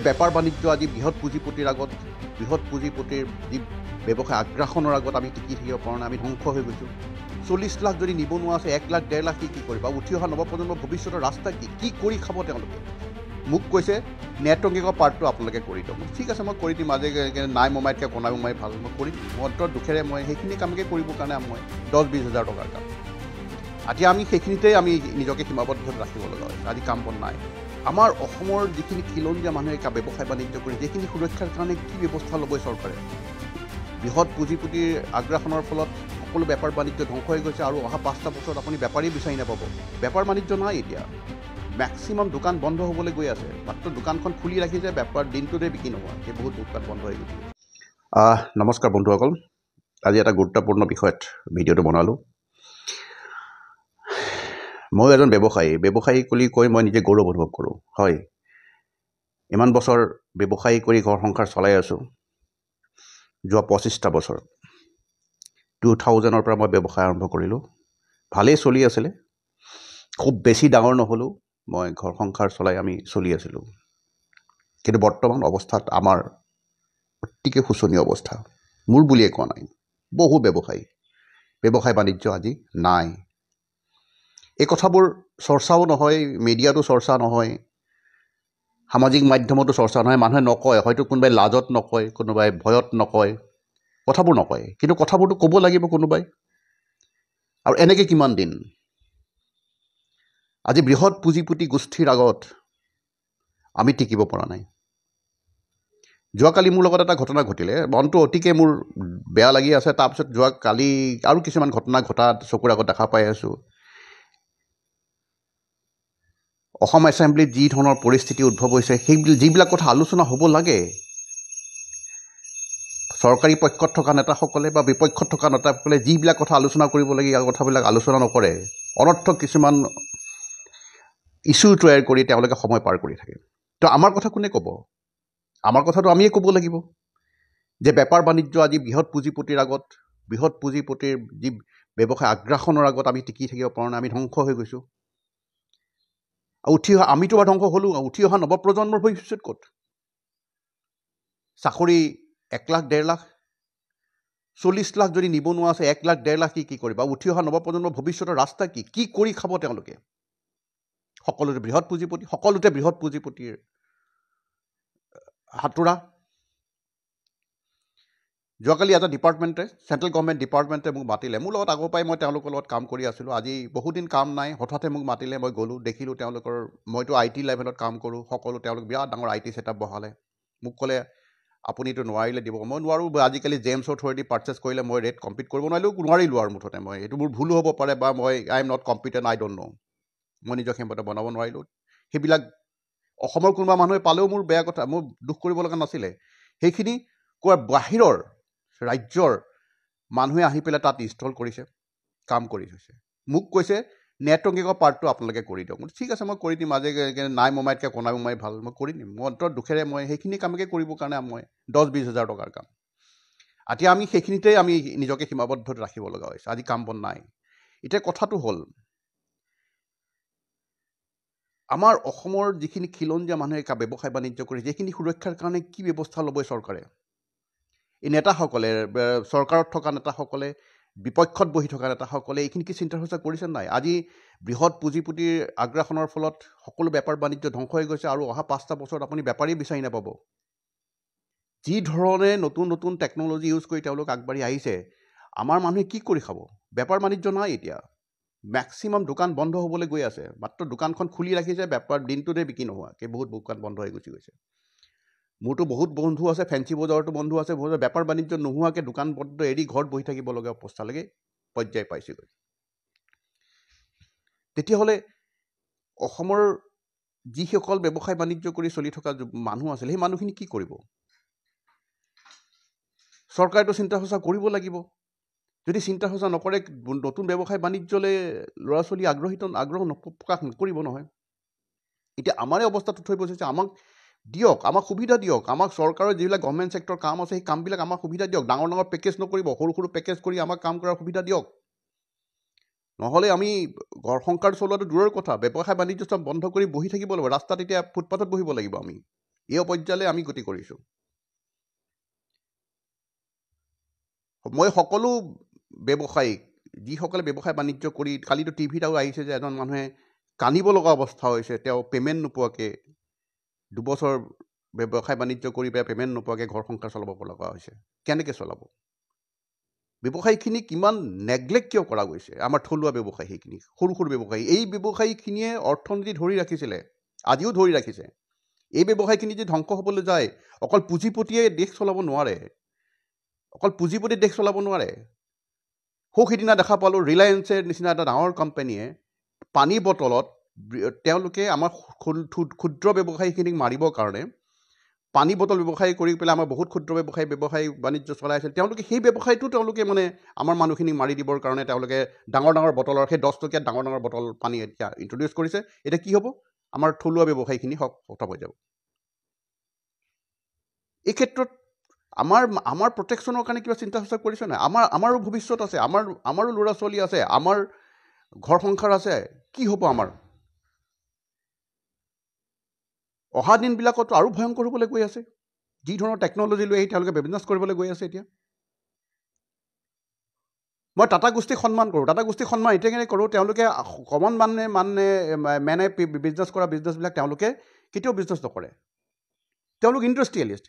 বেপাৰ বাণিজ্য আজি বৃহৎ পুঁজিপতিৰ আগত বৃহৎ পুঁজিপতিৰ যি ব্যৱসায় আগ্ৰাসনৰ আগত আমি টিকি থাকিব পৰা নাই, আমি ধ্বংস হৈ গৈছোঁ। 40 লাখ যদি নিবনুৱা আছে, 1 লাখ 1.5 লাখ কি কৰিব? উঠি অহা নৱপ্ৰজন্মৰ ভৱিষ্যতৰ ৰাস্তা কি কৰি খাব তেওঁলোকে? মোক কৈছে নেটৱৰ্কিঙৰ পাৰ্টটো আপোনালোকে কৰি দিয়ক। ঠিক আছে, মই কৰি দিম। আজি নাই মোমাইতকৈ কণা মোমাই ভাল, মই কৰিম। অন্তৰ দুখেৰে মই সেইখিনি কামকে কৰিবৰ কাৰণে মই 10-20 হাজাৰ টকাৰ কাম। এতিয়া আমি সেইখিনিতেই আমি নিজকে সীমাবদ্ধ ৰাখিব লগা হৈছে। আজি কাম বন নাই। আমাৰ অসমৰ যিখিনি খিলঞ্জীয়া মানুহে ব্যৱসায় বাণিজ্য কৰি যিখিনি সুৰক্ষাৰ কাৰণে কি ব্যৱস্থা ল'ব চৰকাৰে? বৃহৎ পুঁজিপতিৰ আগ্ৰাসনৰ ফলত সকলো বেপাৰ বাণিজ্য ধ্বংস হৈ গৈছে আৰু অহা 5টা বছৰত আপুনি বেপাৰী বিচাৰি নাপাব। বেপাৰ বাণিজ্য নাই এতিয়া। মেক্সিমাম দোকান বন্ধ হ'বলৈ গৈ আছে। মাত্ৰ দোকানখন খুলি ৰাখিছে, বেপাৰ দিনটোতে বিক্ৰী নোহোৱা, সেই বহুত দোকান বন্ধ হৈ গৈছে। নমস্কাৰ বন্ধুসকল, আজি এটা গুৰুত্বপূৰ্ণ বিষয়ত ভিডিঅ'টো বনালোঁ। মই এজন ব্যৱসায়ী বুলি কৈ মই নিজে গৌৰৱ অনুভৱ কৰোঁ। হয়, ইমান বছৰ ব্যৱসায়ী কৰি ঘৰ সংসাৰ চলাই আছোঁ। যোৱা 25টা বছৰ 2000ৰ পৰা মই ব্যৱসায় আৰম্ভ কৰিলোঁ। ভালেই চলি আছিলে, খুব বেছি ডাঙৰ নহ'লেও মই ঘৰ সংসাৰ চলাই আমি চলি আছিলোঁ। কিন্তু বৰ্তমান অৱস্থাত আমাৰ অতিকে শোচনীয় অৱস্থা। মোৰ বুলিয়ে কোৱা নাই, বহু ব্যৱসায় বাণিজ্য আজি নাই। এই কথাবোৰ চৰ্চাও নহয়, মিডিয়াতো চৰ্চা নহয়, সামাজিক মাধ্যমতো চৰ্চা নহয়। মানুহে নকয়, হয়তো কোনোবাই লাজত নকয়, কোনোবাই ভয়ত নকয়, কথাবোৰ নকয়। কিন্তু কথাবোৰতো ক'ব লাগিব কোনোবাই। আৰু এনেকৈ কিমান দিন? আজি বৃহৎ পুঁজিপতি গোষ্ঠীৰ আগত আমি টিকিব পৰা নাই। যোৱাকালি মোৰ লগত এটা ঘটনা ঘটিলে, মনটো অতিকে মোৰ বেয়া লাগি আছে। তাৰপিছত যোৱাকালি আৰু কিছুমান ঘটনা ঘটা চকুৰ আগত দেখা পাই আছোঁ। অসম এছেম্বলিত যি ধৰণৰ পৰিস্থিতি উদ্ভৱ হৈছে, যিবিলাক কথা আলোচনা হ'ব লাগে, চৰকাৰী পক্ষত থকা নেতাসকলে বা বিপক্ষত থকা নেতাসকলে যিবিলাক কথা আলোচনা কৰিব লাগে, ইয়াৰ কথাবিলাক আলোচনা নকৰে। অনৰ্থক কিছুমান ইছ্যু তৈয়াৰ কৰি তেওঁলোকে সময় পাৰ কৰি থাকে। তো আমাৰ কথা কোনে ক'ব? আমাৰ কথাটো আমিয়ে ক'ব লাগিব যে বেপাৰ বাণিজ্য আজি বৃহৎ পুঁজিপতিৰ আগত, বৃহৎ পুঁজিপতিৰ যি ব্যৱসায় আগ্ৰাসনৰ আগত আমি টিকি থাকিব পৰা নাই, আমি ধ্বংস হৈ গৈছোঁ। আমিতো বা ধ্বংস হ'লোঁ, উঠি অহা নৱপ্ৰজন্মৰ ভৱিষ্যত ক'ত? চাকৰি 1 লাখ 1.5 লাখ, 40 লাখ যদি নিবনুৱা আছে, 1 লাখ 1.5 লাখ কি কৰিব? উঠি অহা নৱপ্ৰজন্মৰ ভৱিষ্যতৰ ৰাস্তা কি কৰি খাব তেওঁলোকে? সকলোতে বৃহৎ পুঁজিপতিৰ হাতোৰা। যোৱাকালি এটা চেণ্ট্ৰেল গভৰ্ণমেণ্ট ডিপাৰ্টমেণ্টে মোক মাতিলে। মোৰ লগত আগৰ পৰাই মই তেওঁলোকৰ লগত কাম কৰি আছিলোঁ। আজি বহুদিন কাম নাই, হঠাতে মোক মাতিলে, মই গ'লোঁ, দেখিলোঁ তেওঁলোকৰ, মইতো IT লেভেলত কাম কৰোঁ, তেওঁলোক বিৰাট ডাঙৰ IT ছেটআপ বহালে। মোক ক'লে আপুনিতো নোৱাৰিলে দিব। মই নোৱাৰোঁ, আজিকালি জেমছৰ থ্ৰুৱেদি পাৰ্চেছ কৰিলে মই ৰেট কম্পিট কৰিব নোৱাৰিলোঁ আৰু মুঠতে মই এইটো মোৰ ভুলো হ'ব পাৰে, বা I am not competent, I don't know'. মই নিজৰ ক্ষমতা বনাব নোৱাৰিলোঁ। সেইবিলাক অসমৰ কোনোবা মানুহে পালেও মোৰ বেয়া কথা, মোৰ দুখ কৰিব লগা নাছিলে। সেইখিনি কোৱা বাহিৰৰ ৰাজ্যৰ মানুহে আহি পেলাই তাত ইনষ্টল কৰিছে, কাম কৰি থৈছে। মোক কৈছে নেটৱৰ্কিঙৰ পাৰ্টটো আপোনালোকে কৰি দিয়ক। ঠিক আছে, মই কৰি দিম। আজি নাই মোমাইতকৈ কণা মোমাই ভাল, মই কৰি দিম। মই অন্তৰ দুখেৰে মই সেইখিনি কামকে কৰিবৰ কাৰণে মই 10-20 হাজাৰ টকাৰ কাম। এতিয়া আমি সেইখিনিতেই আমি নিজকে সীমাবদ্ধ ৰাখিব লগা হৈছে। আজি কাম বন নাই। এতিয়া কথাটো হ'ল, আমাৰ অসমৰ যিখিনি খিলঞ্জীয়া মানুহে ব্যৱসায় বাণিজ্য কৰি যিখিনি সুৰক্ষাৰ কাৰণে কি ব্যৱস্থা ল'ব চৰকাৰে? এই নেতাসকলে, চৰকাৰত থকা নেতাসকলে, বিপক্ষত বহি থকা নেতাসকলে এইখিনি কি চিন্তা চৰ্চা কৰিছে নাই? আজি বৃহৎ পুঁজিপতিৰ আগ্ৰাসনৰ ফলত সকলো বেপাৰ বাণিজ্য ধ্বংস হৈ গৈছে আৰু অহা 5টা বছৰত আপুনি বেপাৰী বিচাৰি নাপাব। যি ধৰণে নতুন টেকন'লজি ইউজ কৰি তেওঁলোক আগবাঢ়ি আহিছে, আমাৰ মানুহে কি কৰি খাব? বেপাৰ বাণিজ্য নাই এতিয়া। মেক্সিমাম দোকান বন্ধ হ'বলৈ গৈ আছে। মাত্ৰ দোকানখন খুলি ৰাখিছে, বেপাৰ দিনটোতে বিক্ৰী নোহোৱা, সেই বহুত দোকান বন্ধ হৈ গুচি গৈছে। মোৰতো বহুত বন্ধু আছে, ফেঞ্চি বজাৰতো বন্ধু আছে, বেপাৰ বাণিজ্য নোহোৱাকৈ দোকান বন্ধ এৰি ঘৰত বহি থাকিব লগা অৱস্থালৈকে পৰ্যায় পাইছেগৈ। তেতিয়াহ'লে অসমৰ যিসকল ব্যৱসায় বাণিজ্য কৰি চলি থকা মানুহ আছিল, সেই মানুহখিনি কি কৰিব? চৰকাৰেতো চিন্তা চৰ্চা কৰিব লাগিব। যদি চিন্তা চৰ্চা নকৰে, নতুন ব্যৱসায় বাণিজ্যলৈ ল'ৰা ছোৱালী আগ্ৰহ প্ৰকাশ নকৰিব নহয়। এতিয়া আমাৰে অৱস্থাটো থৈ বহিছে। আমাক সুবিধা দিয়ক। আমাক চৰকাৰৰ যিবিলাক গভৰ্ণমেণ্ট ছেক্টৰ কাম আছে, সেই কামবিলাক আমাক সুবিধা দিয়ক। ডাঙৰ পেকেজ নকৰিব, সৰু পেকেজ কৰি আমাক কাম কৰাৰ সুবিধা দিয়ক। নহ'লে আমি ঘৰ সংসাৰ চলোৱাটো দূৰৰ কথা, ব্যৱসায় বাণিজ্য চব বন্ধ কৰি বহি থাকিব লাগিব। ৰাস্তাত এতিয়া ফুটপাথত বহিব লাগিব আমি। এই পৰ্যায়লৈ আমি গতি কৰিছোঁ। মই সকলো ব্যৱসায়িক যিসকলে ব্যৱসায় বাণিজ্য কৰি কালিতো টিভিত আৰু আহিছে যে এজন মানুহে কান্দিব লগা অৱস্থা হৈছে, তেওঁ পে'মেণ্ট নোপোৱাকৈ 2 বছৰ ব্যৱসায় বাণিজ্য কৰি পে'মেণ্ট নোপোৱাকৈ ঘৰ সংসাৰ চলাব লগা হৈছে। কেনেকৈ চলাব? ব্যৱসায়ীখিনি কিমান নেগলেক্ট কিয় কৰা গৈছে? আমাৰ থলুৱা ব্যৱসায়ী সেইখিনি সৰু সৰু ব্যৱসায়ী, এই ব্যৱসায়ীখিনিয়ে অৰ্থনীতি ধৰি ৰাখিছিলে, আজিও ধৰি ৰাখিছে। এই ব্যৱসায়ীখিনি যদি ধ্বংস হ'বলৈ যায়, অকল পুঁজিপতিয়ে দেশ চলাব নোৱাৰে, অকল পুঁজিপতিয়ে দেশ চলাব নোৱাৰে। সিদিনা দেখা পালোঁ ৰিলায়েন্সৰ নিচিনা এটা ডাঙৰ কোম্পানীয়ে পানী বটলত তেওঁলোকে আমাৰ ক্ষুদ্ৰ ব্যৱসায়ীখিনিক মাৰিবৰ কাৰণে পানী বটল ব্যৱসায় কৰি পেলাই আমাৰ বহুত ক্ষুদ্ৰ ব্যৱসায় বাণিজ্য চলাই আছিল। তেওঁলোকে সেই ব্যৱসায়টো তেওঁলোকে মানে আমাৰ মানুহখিনিক মাৰি দিবৰ কাৰণে তেওঁলোকে ডাঙৰ ডাঙৰ বটলৰ সেই 10 টকীয়া ডাঙৰ ডাঙৰ বটল পানী এতিয়া ইণ্ট্ৰডিউচ কৰিছে। এতিয়া কি হ'ব? আমাৰ থলুৱা ব্যৱসায়ীখিনি খতম হৈ যাব। এই ক্ষেত্ৰত আমাৰ প্ৰটেকশ্যনৰ কাৰণে কিবা চিন্তা চৰ্চা কৰিছে নাই? আমাৰো ভৱিষ্যত আছে, আমাৰো ল'ৰা ছোৱালী আছে, আমাৰ ঘৰ সংসাৰ আছে। কি হ'ব আমাৰ? অহা দিনবিলাকতো আৰু ভয়ংকৰ হ'বলৈ গৈ আছে। যি ধৰণৰ টেকন'লজি লৈ আহি তেওঁলোকে বিজনেছ কৰিবলৈ গৈ আছে। এতিয়া মই টাটা গোষ্ঠীক সন্মান কৰোঁ, টাটা গোষ্ঠীক সন্মান এতিয়া কেনেকৈ কৰোঁ? তেওঁলোকে কমন মেনে বিজনেছ কৰা বিজনেছবিলাক তেওঁলোকে কেতিয়াও বিজনেছ নকৰে। তেওঁলোক ইণ্ডাষ্ট্ৰিয়েলিষ্ট।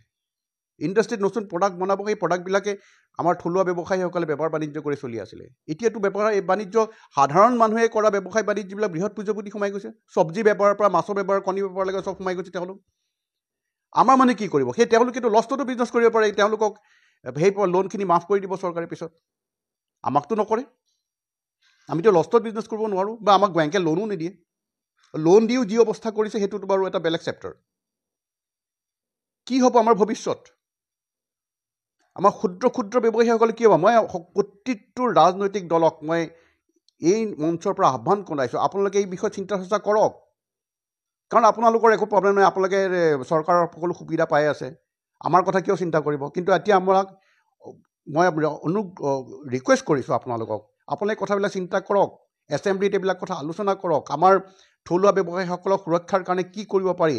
ইণ্ডাষ্ট্ৰিত নতুন প্ৰডাক্ট বনাব, সেই প্ৰডাক্টবিলাকে আমাৰ থলুৱা ব্যৱসায়ীসকলে বেপাৰ বাণিজ্য কৰি চলি আছিলে। এতিয়াতো বেপাৰ বাণিজ্য সাধাৰণ মানুহে কৰা ব্যৱসায় বাণিজ্যবিলাক বৃহৎ পুঁজিপতি সোমাই গৈছে। চব্জি বেপাৰৰ পৰা মাছৰ বেপাৰ, কণী বেপাৰলৈকে চব সোমাই গৈছে তেওঁলোক। আমাৰ মানুহে কি কৰিব? সেই তেওঁলোকেতো লষ্টতো বিজনেছ কৰিব পাৰে। তেওঁলোকক সেই লোনখিনি মাফ কৰি দিব চৰকাৰে পিছত। আমাকতো নকৰে। আমিতো লষ্টত বিজনেছ কৰিব নোৱাৰোঁ, বা আমাক বেংকে লোনো নিদিয়ে। লোন দিও যি অৱস্থা কৰিছে সেইটোতো বাৰু এটা বেলেগ চেপ্টাৰ। কি হ'ব আমাৰ ভৱিষ্যত? আমাৰ ক্ষুদ্ৰ ব্যৱসায়ীসকলে কি হ'ব? মই প্ৰতিটো ৰাজনৈতিক দলক মই এই মঞ্চৰ পৰা আহ্বান জনাইছোঁ, আপোনালোকে এই বিষয়ত চিন্তা চৰ্চা কৰক। কাৰণ আপোনালোকৰ একো প্ৰব্লেম নাই, আপোনালোকে চৰকাৰৰ সকলো সুবিধা পাই আছে। আমাৰ কথা কিয় চিন্তা কৰিব? কিন্তু এতিয়া মই ৰিকুৱেষ্ট কৰিছোঁ আপোনালোকক, আপোনালোকে কথাবিলাক চিন্তা কৰক। এছেম্বলিত এইবিলাক কথা আলোচনা কৰক। আমাৰ থলুৱা ব্যৱসায়ীসকলক সুৰক্ষাৰ কাৰণে কি কৰিব পাৰি,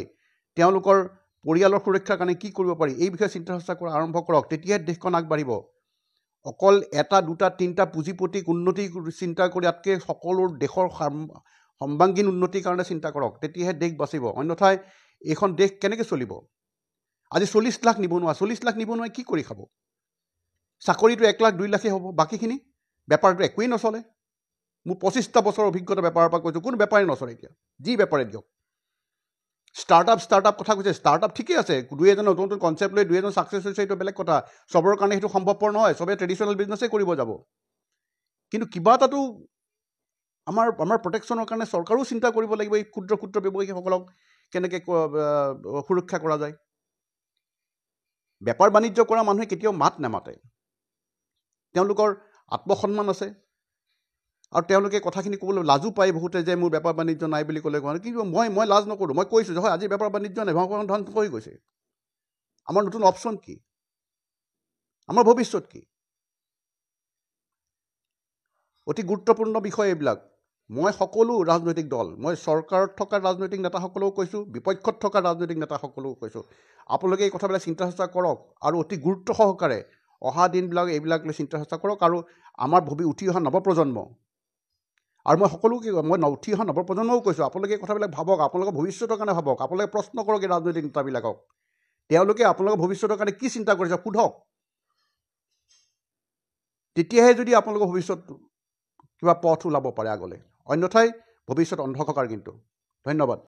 তেওঁলোকৰ পৰিয়ালৰ সুৰক্ষাৰ কাৰণে কি কৰিব পাৰি, এই বিষয়ে চিন্তা চৰ্চা কৰা আৰম্ভ কৰক। তেতিয়াহে দেশখন আগবাঢ়িব। অকল এটা দুটা তিনিটা পুঁজিপতিক উন্নতি চিন্তা কৰাতকৈ সকলো দেশৰ সৰ্বাংগীন উন্নতিৰ কাৰণে চিন্তা কৰক। তেতিয়াহে দেশ বাচিব। অন্যথাই এইখন দেশ কেনেকৈ চলিব? আজি 40 লাখ নিবনুৱা, 40 লাখ নিবনুৱাই কি কৰি খাব? চাকৰিটো 1 লাখ 2 লাখেই হ'ব, বাকীখিনি বেপাৰটো একোৱেই নচলে। মোৰ 25টা বছৰৰ অভিজ্ঞতা বেপাৰৰ পৰা কৈছোঁ, কোনো বেপাৰেই নচলে এতিয়া। যি বেপাৰে দিয়ক। ষ্টাৰ্টআপ কথা কৈছে, ষ্টাৰ্টআপ ঠিকেই আছে, 2-এজন নতুন নতুন কনচেপ্ট লৈ 2-এজন ছাকচেছ হৈছে, সেইটো বেলেগ কথা। চবৰ কাৰণে সেইটো সম্ভৱপৰ নহয়, চবে ট্ৰেডিশ্যনেল বিজনেছেই কৰিব যাব। কিন্তু কিবা এটাতো আমাৰ প্ৰটেকশ্যনৰ কাৰণে চৰকাৰেও চিন্তা কৰিব লাগিব। এই ক্ষুদ্ৰ ব্যৱসায়ীসকলক কেনেকৈ সুৰক্ষা কৰা যায়। বেপাৰ বাণিজ্য কৰা মানুহে কেতিয়াও মাত নামাতে। তেওঁলোকৰ আত্মসন্মান আছে, আৰু তেওঁলোকে কথাখিনি ক'বলৈ লাজো পায় বহুতে, যে মোৰ বেপাৰ বাণিজ্য নাই বুলি ক'লে। কিন্তু মই লাজ নকৰোঁ। মই কৈছোঁ যে হয়, আজি বেপাৰ বাণিজ্য নাই, ধ্বংস হৈ গৈছে। আমাৰ নতুন অপশ্যন কি? আমাৰ ভৱিষ্যত কি? অতি গুৰুত্বপূৰ্ণ বিষয় এইবিলাক। মই সকলো ৰাজনৈতিক দল, মই চৰকাৰত থকা ৰাজনৈতিক নেতাসকলেও কৈছোঁ, বিপক্ষত থকা ৰাজনৈতিক নেতাসকলেও কৈছোঁ, আপোনালোকে এই কথাবিলাক চিন্তা চৰ্চা কৰক, আৰু অতি গুৰুত্ব সহকাৰে অহা দিনবিলাক এইবিলাক লৈ চিন্তা চৰ্চা কৰক। আৰু আমাৰ উঠি অহা নৱপ্ৰজন্ম, আৰু মই উঠি অহা নৱপ্ৰজন্মও কৈছোঁ, আপোনালোকে এই কথাবিলাক ভাবক, আপোনালোকৰ ভৱিষ্যতৰ কাৰণে ভাবক। আপোনালোকে প্ৰশ্ন কৰক এই ৰাজনৈতিক নেতাবিলাকক, তেওঁলোকে আপোনালোকৰ ভৱিষ্যতৰ কাৰণে কি চিন্তা কৰিছে সোধক। তেতিয়াহে যদি আপোনালোকৰ ভৱিষ্যত কিবা পথ ওলাব পাৰে আগলৈ। অন্যথাই ভৱিষ্যত অন্ধকাৰ কিন্তু। ধন্যবাদ।